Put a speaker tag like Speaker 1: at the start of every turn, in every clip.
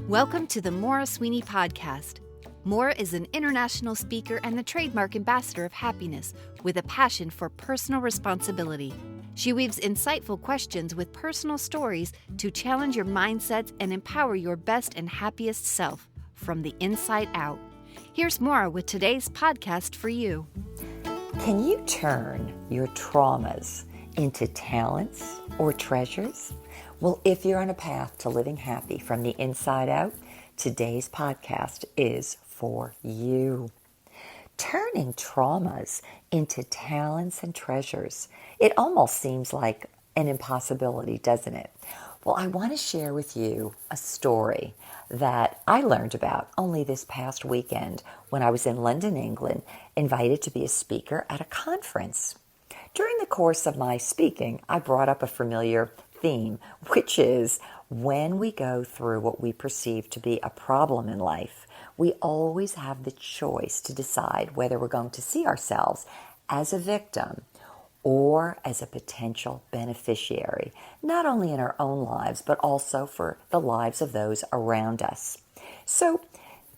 Speaker 1: Welcome to the Maura Sweeney Podcast. Maura is an international speaker and the trademark ambassador of happiness with a passion for personal responsibility. She weaves insightful questions with personal stories to challenge your mindsets and empower your best and happiest self from the inside out. Here's Maura with today's podcast for you.
Speaker 2: Can you turn your traumas into talents or treasures? Well, if you're on a path to living happy from the inside out, today's podcast is for you. Turning traumas into talents and treasures. It almost seems like an impossibility, doesn't it? Well, I want to share with you a story that I learned about only this past weekend when I was in London, England, invited to be a speaker at a conference. During the course of my speaking, I brought up a familiar theme, which is when we go through what we perceive to be a problem in life, we always have the choice to decide whether we're going to see ourselves as a victim or as a potential beneficiary, not only in our own lives, but also for the lives of those around us. So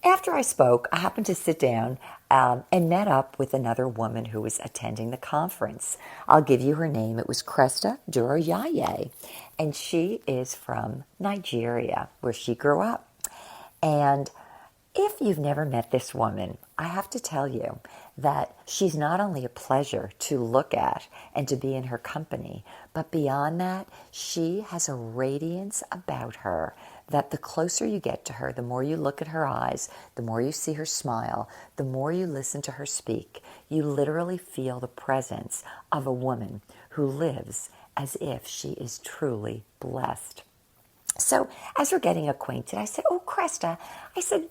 Speaker 2: after I spoke, I happened to sit down and met up with another woman who was attending the conference. I'll give you her name. It was Cresta Durojaiye, and she is from Nigeria, where she grew up. And if you've never met this woman, I have to tell you that she's not only a pleasure to look at and to be in her company, but beyond that, she has a radiance about her that the closer you get to her, the more you look at her eyes, the more you see her smile, the more you listen to her speak, you literally feel the presence of a woman who lives as if she is truly blessed. So as we're getting acquainted, I said, "Oh, Cresta," I said,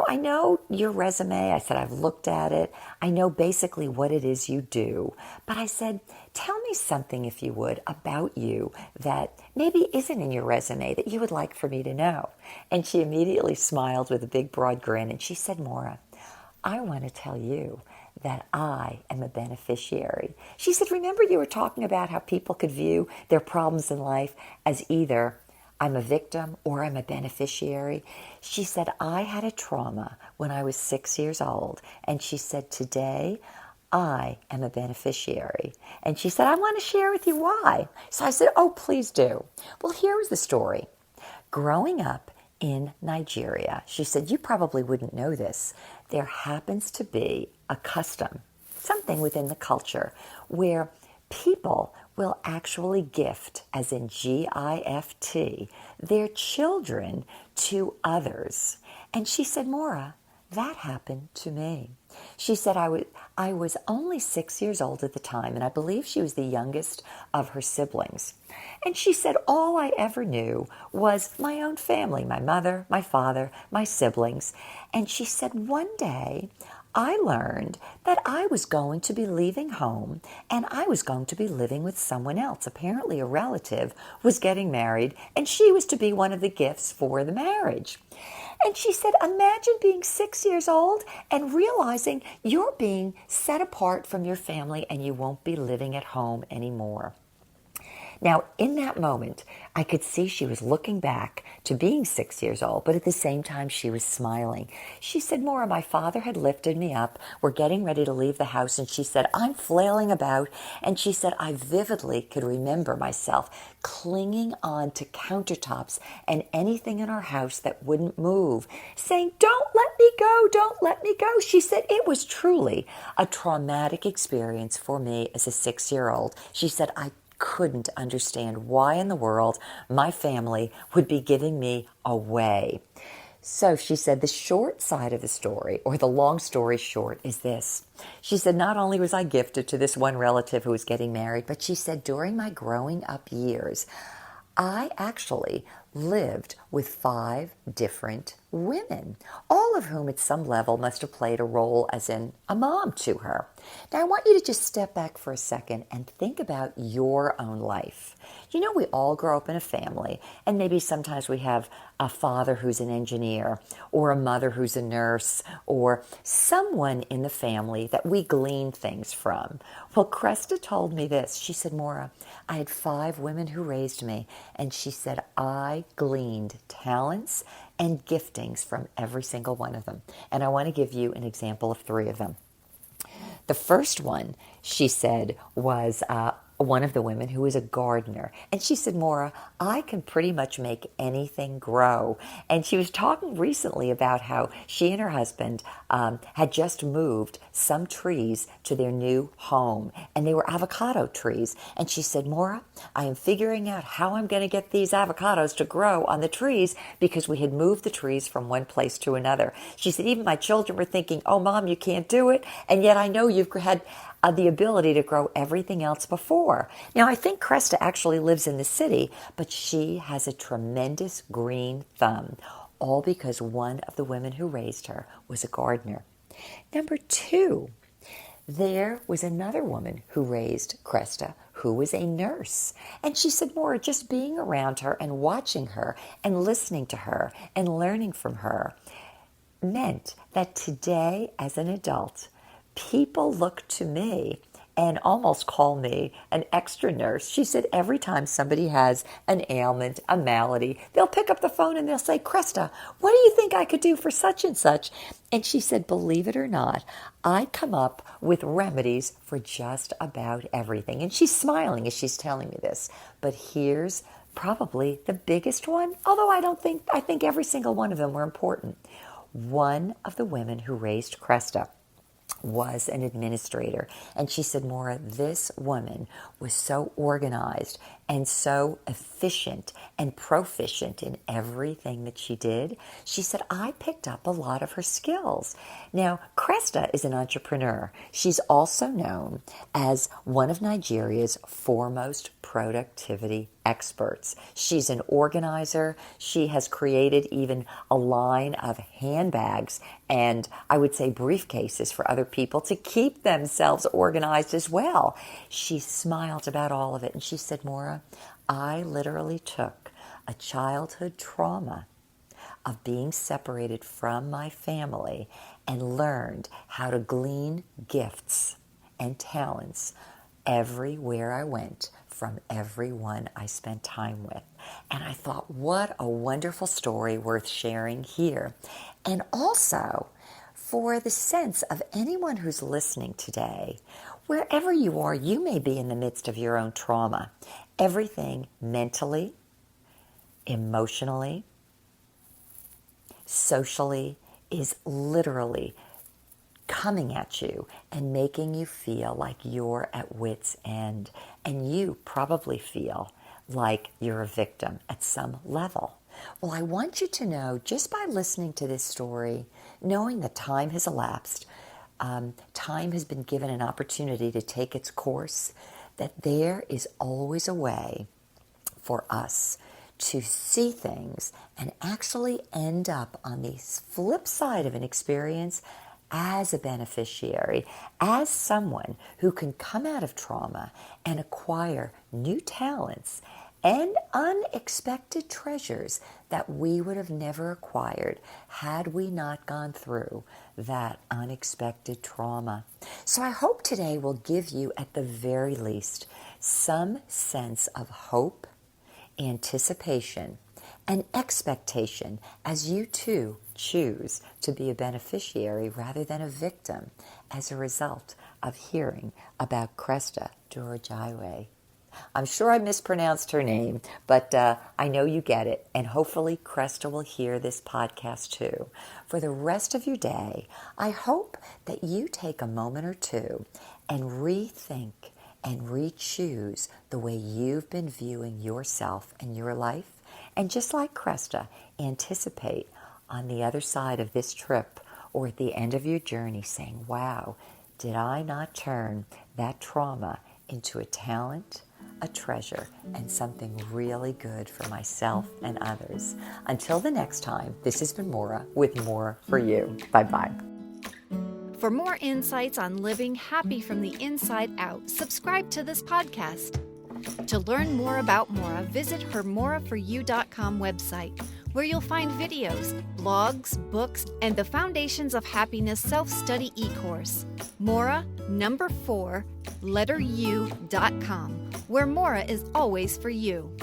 Speaker 2: I know your resume. I said, I've looked at it. I know basically what it is you do. But I said, tell me something, if you would, about you that maybe isn't in your resume that you would like for me to know. And she immediately smiled with a big, broad grin. And she said, "Maura, I want to tell you that I am a beneficiary." She said, "Remember you were talking about how people could view their problems in life as either I'm a victim or I'm a beneficiary?" She said, "I had a trauma when I was 6 years old." And she said, "Today, I am a beneficiary." And she said, "I want to share with you why." So I said, "Oh, please do." Well, here was the story. Growing up in Nigeria, she said, you probably wouldn't know this, there happens to be a custom, something within the culture, where people will actually gift, as in G-I-F-T, their children to others. And she said, "Maura, that happened to me." She said, I was only 6 years old at the time, and I believe she was the youngest of her siblings. And she said, all I ever knew was my own family, my mother, my father, my siblings. And she said, one day, I learned that I was going to be leaving home and I was going to be living with someone else. Apparently a relative was getting married and she was to be one of the gifts for the marriage. And she said, imagine being 6 years old and realizing you're being set apart from your family and you won't be living at home anymore. Now, in that moment, I could see she was looking back to being 6 years old, but at the same time, she was smiling. She said, "Maura, my father had lifted me up. We're getting ready to leave the house." And she said, I'm flailing about. And she said, I vividly could remember myself clinging on to countertops and anything in our house that wouldn't move, saying, "Don't let me go, don't let me go." She said, it was truly a traumatic experience for me as a 6-year-old. She said, I couldn't understand why in the world my family would be giving me away. So she said the short side of the story, or the long story short, is this. She said not only was I gifted to this one relative who was getting married, but she said during my growing up years, I actually lived with 5 different women, all of whom at some level must have played a role as in a mom to her. Now I want you to just step back for a second and think about your own life. We all grow up in a family, and maybe sometimes we have a father who's an engineer, or a mother who's a nurse, or someone in the family that we glean things from. Well, Cresta told me this. She said, "Maura, I had 5 women who raised me, and she said, I I gleaned talents and giftings from every single one of them. And I want to give you an example of 3 of them. The first one, she said, was one of the women who is a gardener. And she said, Maura, I can pretty much make anything grow. And she was talking recently about how she and her husband had just moved some trees to their new home. And they were avocado trees. And she said, Maura, I am figuring out how I'm going to get these avocados to grow on the trees because we had moved the trees from one place to another. She said, even my children were thinking, oh, Mom, you can't do it. And yet I know you've had the ability to grow everything else before. Now, I think Cresta actually lives in the city, but she has a tremendous green thumb, all because one of the women who raised her was a gardener. Number 2, there was another woman who raised Cresta who was a nurse. And she said, Maura, just being around her and watching her and listening to her and learning from her meant that today as an adult, people look to me and almost call me an extra nurse. She said every time somebody has an ailment, a malady, they'll pick up the phone and they'll say, Cresta, what do you think I could do for such and such? And she said, believe it or not, I come up with remedies for just about everything. And she's smiling as she's telling me this. But here's probably the biggest one, although I think every single one of them were important. One of the women who raised Cresta was an administrator. And she said, Maura, this woman was so organized and so efficient and proficient in everything that she did. She said, I picked up a lot of her skills. Now, Cresta is an entrepreneur. She's also known as one of Nigeria's foremost productivity experts. She's an organizer. She has created even a line of handbags and I would say briefcases for other people to keep themselves organized as well. She smiled about all of it and she said, Maura, I literally took a childhood trauma of being separated from my family and learned how to glean gifts and talents everywhere I went from everyone I spent time with. And I thought, what a wonderful story worth sharing here. And also for the sense of anyone who's listening today, wherever you are, you may be in the midst of your own trauma. Everything mentally, emotionally, socially is literally coming at you and making you feel like you're at wit's end. And you probably feel like you're a victim at some level. Well, I want you to know, just by listening to this story, knowing that time has elapsed, time has been given an opportunity to take its course, that there is always a way for us to see things and actually end up on the flip side of an experience as a beneficiary, as someone who can come out of trauma and acquire new talents and unexpected treasures that we would have never acquired had we not gone through that unexpected trauma. So I hope today will give you, at the very least, some sense of hope, anticipation, and expectation as you too choose to be a beneficiary rather than a victim as a result of hearing about Cresta Durojaiye. I'm sure I mispronounced her name, but I know you get it, and hopefully Cresta will hear this podcast too. For the rest of your day, I hope that you take a moment or two and rethink and re-choose the way you've been viewing yourself and your life, and just like Cresta, anticipate on the other side of this trip or at the end of your journey saying, wow, did I not turn that trauma into a talent, a treasure, and something really good for myself and others. Until the next time, this has been Maura with More for You. Bye-bye.
Speaker 1: For more insights on living happy from the inside out, subscribe to this podcast. To learn more about Maura, visit her moraforyou.com website, where you'll find videos, blogs, books, and the Foundations of Happiness self-study e-course. Maura, 4, letter U.com, where Maura is always for you.